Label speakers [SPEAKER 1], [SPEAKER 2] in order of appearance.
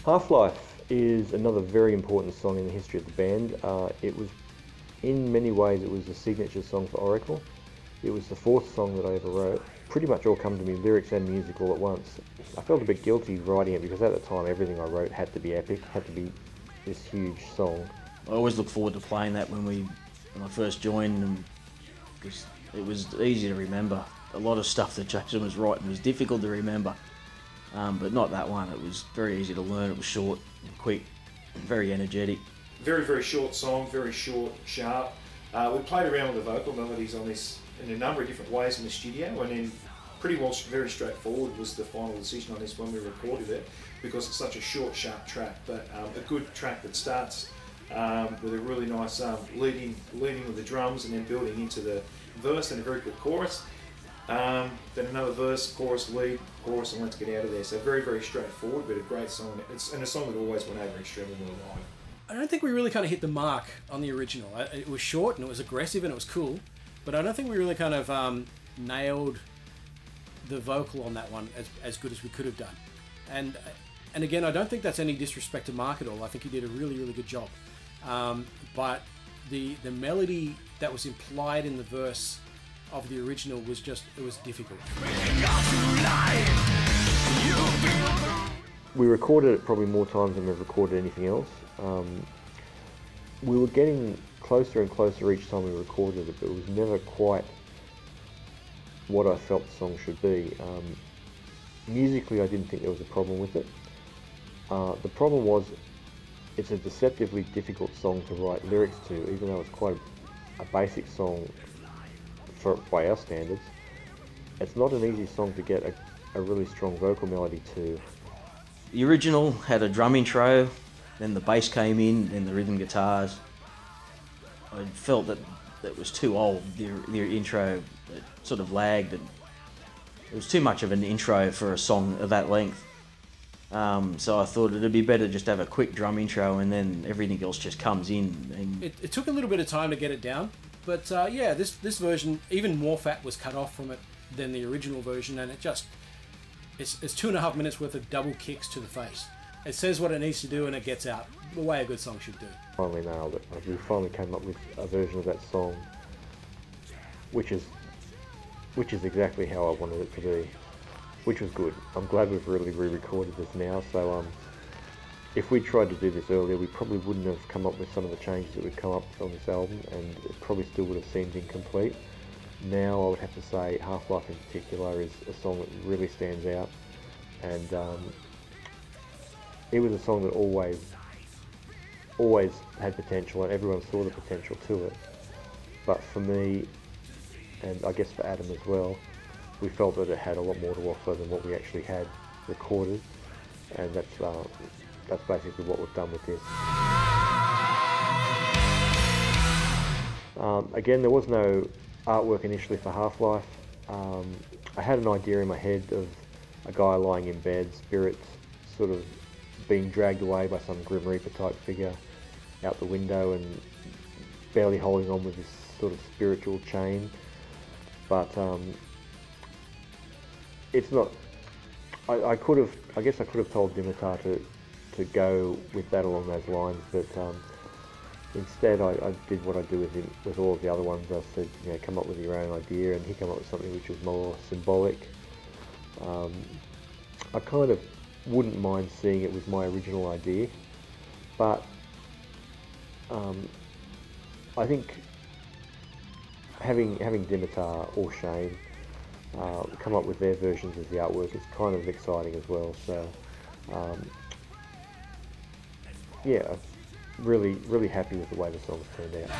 [SPEAKER 1] Half-Life is another very important song in the history of the band. It was, in many ways, it was the signature song for Oracle. It was the fourth song that I ever wrote. Pretty much all come to me, lyrics and music all at once. I felt a bit guilty writing it because at the time everything I wrote had to be epic, had to be this huge song.
[SPEAKER 2] I always look forward to playing that when I first joined, and because it was easy to remember. A lot of stuff that Jason was writing was difficult to remember, but not that one. It was very easy to learn. It was short and quick, and very energetic.
[SPEAKER 3] Very, very short song, very short, sharp. We played around with the vocal melodies on this in a number of different ways in the studio, and then pretty well very straightforward was the final decision on this when we recorded it, because it's such a short, sharp track, but a good track that starts with a really nice leading with the drums and then building into the verse and a very good chorus. Then another verse, chorus, lead, chorus, and let's get out of there. So very, very straightforward, but a great song. And a song that always went over extremely well.
[SPEAKER 4] I don't think we really kind of hit the mark on the original. It was short and it was aggressive and it was cool, but I don't think we really kind of nailed the vocal on that one as good as we could have done. And again, I don't think that's any disrespect to Mark at all. I think he did a really, really good job. But the melody that was implied in the verse of the original was just, it was difficult.
[SPEAKER 1] We recorded it probably more times than we've recorded anything else. We were getting closer and closer each time we recorded it, but it was never quite what I felt the song should be. Musically, I didn't think there was a problem with it. The problem was it's a deceptively difficult song to write lyrics to, even though it's quite a basic song by our standards. It's not an easy song to get a really strong vocal melody to.
[SPEAKER 2] The original had a drum intro, then the bass came in, then the rhythm guitars. I felt that was too old, the intro. It sort of lagged, and it was too much of an intro for a song of that length. So I thought it'd be better just to have a quick drum intro and then everything else just comes in. And
[SPEAKER 4] it took a little bit of time to get it down, but yeah, this version, even more fat was cut off from it than the original version, and it's 2.5 minutes worth of double kicks to the face. It says what it needs to do and it gets out the way a good song should do.
[SPEAKER 1] Finally nailed it. We finally came up with a version of that song which is exactly how I wanted it to be, which was good. I'm glad we've really re-recorded this now, so if we tried to do this earlier, we probably wouldn't have come up with some of the changes that we've come up with on this album, and it probably still would have seemed incomplete. Now I would have to say Half-Life in particular is a song that really stands out, and it was a song that always had potential, and everyone saw the potential to it. But for me, and I guess for Adam as well, we felt that it had a lot more to offer than what we actually had recorded, and that's basically what we've done with this. Again, there was no artwork initially for Half-Life. I had an idea in my head of a guy lying in bed, spirits sort of being dragged away by some Grim Reaper type figure out the window and barely holding on with this sort of spiritual chain. But it's not. I guess I could have told Dimitar to go with that along those lines, but instead I did what I do with all of the other ones. I said, you know, come up with your own idea, and he came up with something which was more symbolic. I kind of wouldn't mind seeing it with my original idea, but I think having Dimitar or Shane come up with their versions of the artwork is kind of exciting as well. So yeah, really happy with the way the song's turned out.